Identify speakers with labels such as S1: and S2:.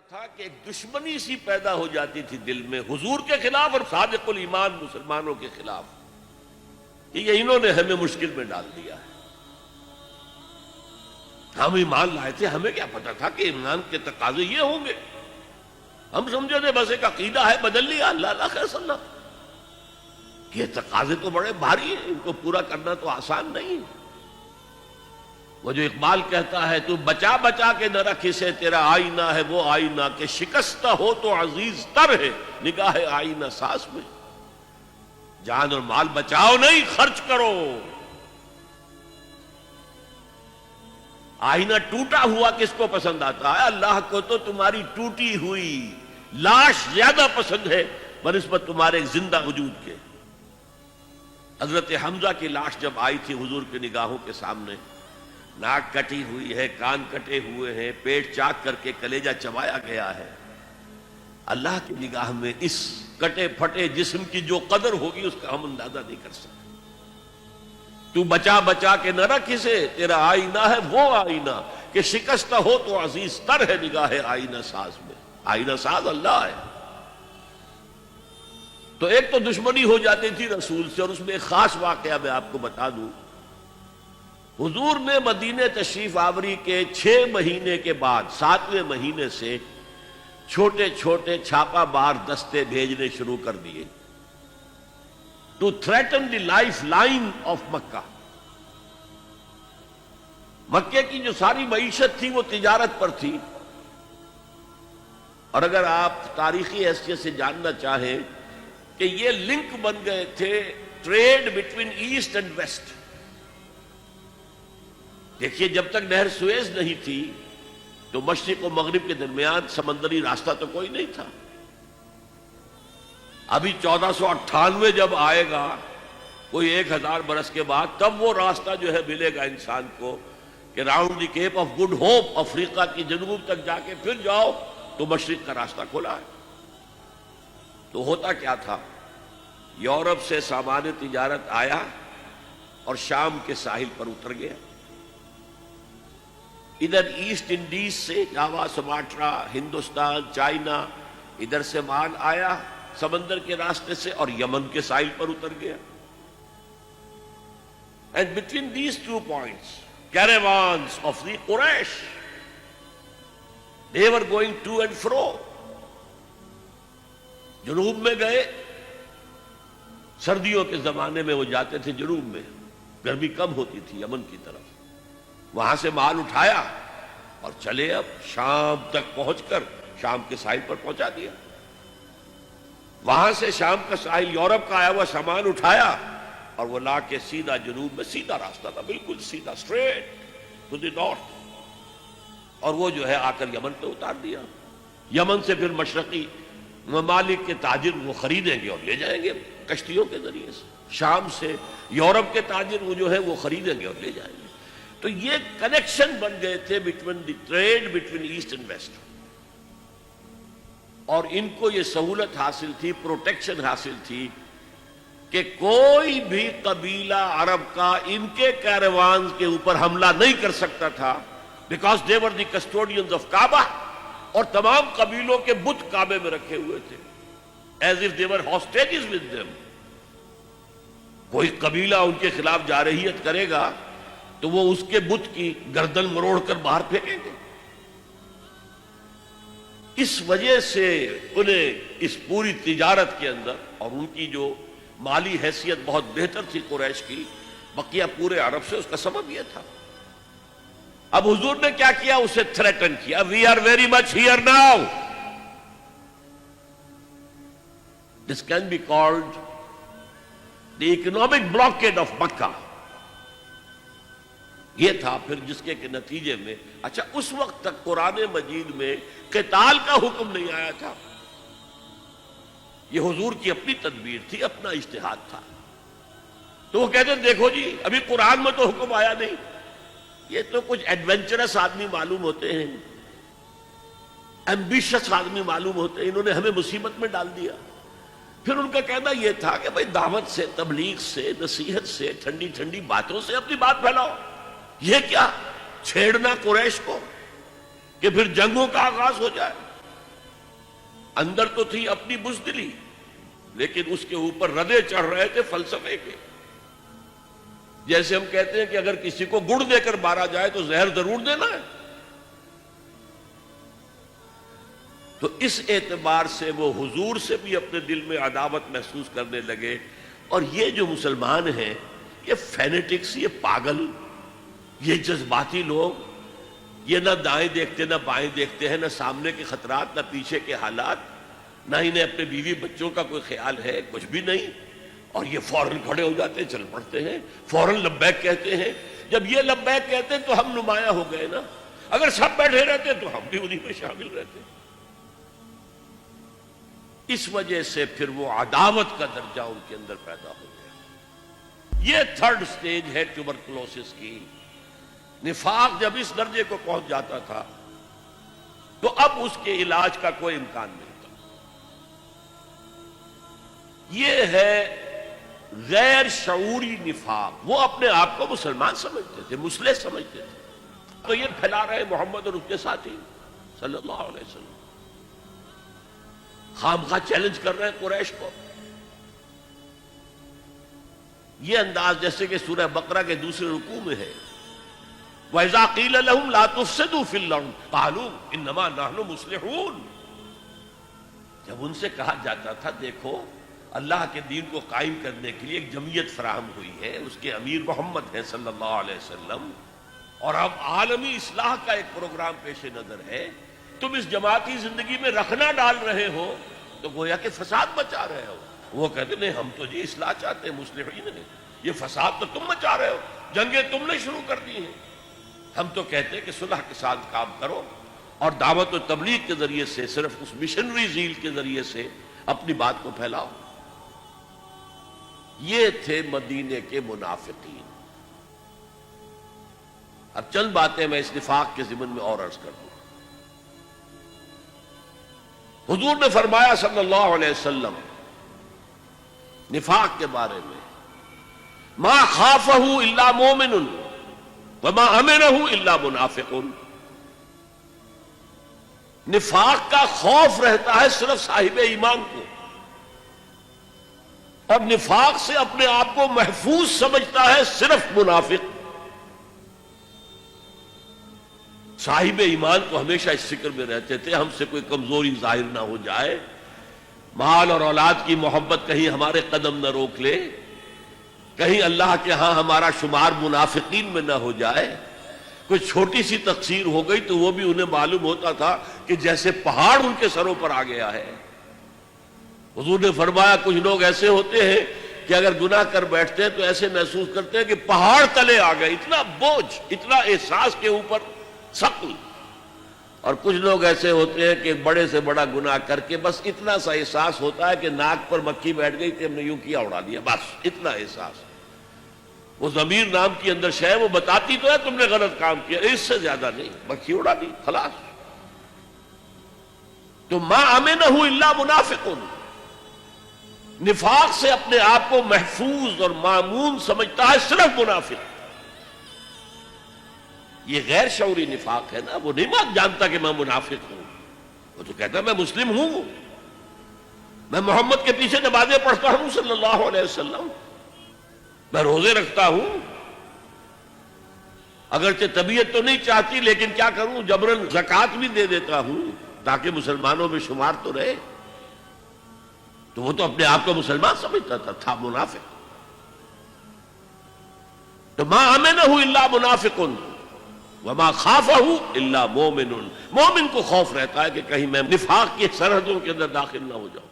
S1: تھا کہ ایک دشمنی سی پیدا ہو جاتی تھی دل میں حضور کے خلاف اور صادق الایمان مسلمانوں کے خلاف، کہ یہ انہوں نے ہمیں مشکل میں ڈال دیا ہے۔ ہم ایمان لائے تھے، ہمیں کیا پتا تھا کہ ایمان کے تقاضے یہ ہوں گے؟ ہم سمجھے تھے بس ایک عقیدہ ہے، بدل لیا، اللہ خیر صلی اللہ۔ یہ تقاضے تو بڑے بھاری ہیں، ان کو پورا کرنا تو آسان نہیں ہے۔ وہ جو اقبال کہتا ہے تو بچا بچا کے نہ رکھ اسے، تیرا آئینہ ہے وہ آئینہ کہ شکستہ ہو تو عزیز تر ہے نگاہ آئینہ ساز میں۔ جان اور مال بچاؤ نہیں، خرچ کرو۔ آئینہ ٹوٹا ہوا کس کو پسند آتا ہے؟ اللہ کو تو تمہاری ٹوٹی ہوئی لاش زیادہ پسند ہے بنسبت تمہارے زندہ وجود کے۔ حضرت حمزہ کی لاش جب آئی تھی حضور کی نگاہوں کے سامنے، ناک کٹی ہوئی ہے، کان کٹے ہوئے ہیں، پیٹ چاک کر کے کلیجہ چبایا گیا ہے، اللہ کی نگاہ میں اس کٹے پھٹے جسم کی جو قدر ہوگی اس کا ہم اندازہ نہیں کر سکتے۔ تو بچا بچا کے نہ رکھ اسے، تیرا آئینہ ہے وہ آئینہ کہ شکستہ ہو تو عزیز تر ہے نگاہ آئینہ ساز میں۔ آئینہ ساز اللہ ہے۔ تو ایک تو دشمنی ہو جاتی تھی رسول سے، اور اس میں ایک خاص واقعہ میں آپ کو بتا دوں۔ حضور نے مدینہ تشریف آوری کے 6 مہینے کے بعد 7ویں مہینے سے چھوٹے چھوٹے چھاپا مار دستے بھیجنے شروع کر دیے to threaten the lifeline of Mecca. مکے کی جو ساری معیشت تھی وہ تجارت پر تھی، اور اگر آپ تاریخی حیثیت سے جاننا چاہیں کہ یہ لنک بن گئے تھے trade between east and west. دیکھیے جب تک نہر سویز نہیں تھی تو مشرق و مغرب کے درمیان سمندری راستہ تو کوئی نہیں تھا۔ ابھی 1498 جب آئے گا، کوئی 1000 برس کے بعد، تب وہ راستہ جو ہے ملے گا انسان کو کہ round the Cape of Good Hope, افریقہ کی جنوب تک جا کے پھر جاؤ تو مشرق کا راستہ کھلا ہے۔ تو ہوتا کیا تھا، یورپ سے سامان تجارت آیا اور شام کے ساحل پر اتر گیا۔ ادھر ایسٹ انڈیز سے جاوا، سماٹرا، ہندوستان، چائنا، ادھر سے مال آیا سمندر کے راستے سے اور یمن کے ساحل پر اتر گیا۔ And between these 2 points, caravans of the Quraysh, they were going to and fro. جنوب میں گئے، سردیوں کے زمانے میں وہ جاتے تھے جنوب میں، گرمی کم ہوتی تھی یمن کی طرف، وہاں سے مال اٹھایا اور چلے اب شام تک پہنچ کر شام کے ساحل پر پہنچا دیا۔ وہاں سے شام کا ساحل یورپ کا آیا ہوا سامان اٹھایا اور وہ لا کے سیدھا جنوب میں، سیدھا راستہ تھا بالکل سیدھا، اسٹریٹ ٹو دی نارتھ، اور وہ جو ہے آ کر یمن پہ اتار دیا۔ یمن سے پھر مشرقی ممالک کے تاجر وہ خریدیں گے اور لے جائیں گے کشتیوں کے ذریعے سے، شام سے یورپ کے تاجر وہ جو ہے وہ خریدیں گے اور لے جائیں گے۔ تو یہ کنیکشن بن گئے تھے between the trade between east and west, اور ان کو یہ سہولت حاصل تھی، پروٹیکشن حاصل تھی کہ کوئی بھی قبیلہ عرب کا ان کے کیروانز کے اوپر حملہ نہیں کر سکتا تھا، because they were the custodians of Kaaba, اور تمام قبیلوں کے بت کعبے میں رکھے ہوئے تھے as if they were hostages with them. کوئی قبیلہ ان کے خلاف جارحیت کرے گا تو وہ اس کے بت کی گردن مروڑ کر باہر پھینکیں گے۔ اس وجہ سے انہیں اس پوری تجارت کے اندر، اور ان کی جو مالی حیثیت بہت بہتر تھی قریش کی بقیہ پورے عرب سے، اس کا سبب یہ تھا۔ اب حضور نے کیا کیا؟ اسے تھریٹن کیا، we are very much here now. This can be called the economic blockade of Mecca. یہ تھا پھر جس کے نتیجے میں، اچھا اس وقت تک قرآن مجید میں قتال کا حکم نہیں آیا تھا، یہ حضور کی اپنی تدبیر تھی، اپنا اجتہاد تھا۔ تو وہ کہتے ہیں دیکھو جی ابھی قرآن میں تو حکم آیا نہیں، یہ تو کچھ ایڈونچرس آدمی معلوم ہوتے ہیں، ایمبیشس آدمی معلوم ہوتے ہیں، انہوں نے ہمیں مصیبت میں ڈال دیا۔ پھر ان کا کہنا یہ تھا کہ بھائی دعوت سے، تبلیغ سے، نصیحت سے، ٹھنڈی ٹھنڈی باتوں سے اپنی بات پھیلاؤ، یہ کیا چھیڑنا قریش کو کہ پھر جنگوں کا آغاز ہو جائے۔ اندر تو تھی اپنی بزدلی، لیکن اس کے اوپر ردے چڑھ رہے تھے فلسفے کے. جیسے ہم کہتے ہیں کہ اگر کسی کو گڑ دے کر مارا جائے تو زہر ضرور دینا ہے. تو اس اعتبار سے وہ حضور سے بھی اپنے دل میں عداوت محسوس کرنے لگے. اور یہ جو مسلمان ہیں، یہ فینیٹکس، یہ پاگل، یہ جذباتی لوگ، یہ نہ دائیں دیکھتے نہ بائیں دیکھتے ہیں، نہ سامنے کے خطرات نہ پیچھے کے حالات، نہ انہیں اپنے بیوی بچوں کا کوئی خیال ہے، کچھ بھی نہیں. اور یہ فوراً کھڑے ہو جاتے ہیں، چل پڑتے ہیں، فوراً لبیک کہتے ہیں. جب یہ لبیک کہتے ہیں تو ہم نمایاں ہو گئے نا. اگر سب بیٹھے رہتے تو ہم بھی انہی میں شامل رہتے. اس وجہ سے پھر وہ عداوت کا درجہ ان کے اندر پیدا ہو گیا. یہ تھرڈ سٹیج ہے ٹیوبرکلوسس کی. نفاق جب اس درجے کو پہنچ جاتا تھا تو اب اس کے علاج کا کوئی امکان نہیں تھا. یہ ہے غیر شعوری نفاق. وہ اپنے آپ کو مسلمان سمجھتے تھے، مسلح سمجھتے تھے، تو یہ پھیلا رہے محمد اور اس کے ساتھی صلی اللہ علیہ وسلم. خامخواہ چیلنج کر رہے ہیں قریش کو. یہ انداز جیسے کہ سورہ بقرہ کے دوسرے رکوع میں ہے، وَإِذَا قِيلَ لَهُمْ لَا تُفْسِدُوا فِي الْأَرْضِ قَالُوا إِنَّمَا نَحْنُ مُصْلِحُونَ. جب ان سے کہا جاتا تھا دیکھو اللہ کے دین کو قائم کرنے کے لیے ایک جمعیت فراہم ہوئی ہے، اس کے امیر محمد ہیں صلی اللہ علیہ وسلم، اور اب عالمی اصلاح کا ایک پروگرام پیش نظر ہے، تم اس جماعتی زندگی میں رکھنا ڈال رہے ہو تو گویا کہ فساد مچا رہے ہو. وہ کہتے نہیں، ہم تو جی اصلاح چاہتے ہیں، مصلحین ہیں. یہ فساد تو تم مچا رہے ہو، جنگیں تم نے شروع کر دی ہیں. ہم تو کہتے ہیں کہ صلح کے ساتھ کام کرو اور دعوت و تبلیغ کے ذریعے سے، صرف اس مشنری زیل کے ذریعے سے اپنی بات کو پھیلاؤ. یہ تھے مدینے کے منافقین. اب چند باتیں میں اس نفاق کے ضمن میں اور عرض کر دوں. حضور نے فرمایا صلی اللہ علیہ وسلم نفاق کے بارے میں، ما خافہ الا مومن وما امنہ الا منافق. نفاق کا خوف رہتا ہے صرف صاحب ایمان کو، اب نفاق سے اپنے آپ کو محفوظ سمجھتا ہے صرف منافق. صاحب ایمان کو ہمیشہ اس فکر میں رہتے تھے ہم سے کوئی کمزوری ظاہر نہ ہو جائے، مال اور اولاد کی محبت کہیں ہمارے قدم نہ روک لے، کہیں اللہ کے ہاں ہمارا شمار منافقین میں نہ ہو جائے. کوئی چھوٹی سی تقصیر ہو گئی تو وہ بھی انہیں معلوم ہوتا تھا کہ جیسے پہاڑ ان کے سروں پر آ گیا ہے. حضور نے فرمایا کچھ لوگ ایسے ہوتے ہیں کہ اگر گناہ کر بیٹھتے ہیں تو ایسے محسوس کرتے ہیں کہ پہاڑ تلے آ گئے، اتنا بوجھ، اتنا احساس کے اوپر ثقل. اور کچھ لوگ ایسے ہوتے ہیں کہ بڑے سے بڑا گناہ کر کے بس اتنا سا احساس ہوتا ہے کہ ناک پر مکھی بیٹھ گئی کہ ہم نے یوں کیا اڑا دیا، بس اتنا احساس. وہ ضمیر نام کی اندر شے وہ بتاتی تو ہے تم نے غلط کام کیا، اس سے زیادہ نہیں، مکھی اڑا دی خلاص. تو ما امنہ الا منافق. نفاق سے اپنے آپ کو محفوظ اور مامون سمجھتا ہے صرف منافق. یہ غیر شعوری نفاق ہے نا. وہ نہیں جانتا کہ میں منافق ہوں، وہ تو کہتا ہے میں مسلم ہوں، میں محمد کے پیچھے نمازیں پڑھتا ہوں صلی اللہ علیہ وسلم، میں روزے رکھتا ہوں، اگرچہ طبیعت تو نہیں چاہتی لیکن کیا کروں، جبرن زکوٰۃ بھی دے دیتا ہوں تاکہ مسلمانوں میں شمار تو رہے. تو وہ تو اپنے آپ کو مسلمان سمجھتا تھا منافق. تو ما امنہ الا منافق وما خافہ الا مومن. مومن کو خوف رہتا ہے کہ کہیں میں نفاق کی سرحدوں کے اندر داخل نہ ہو جاؤں.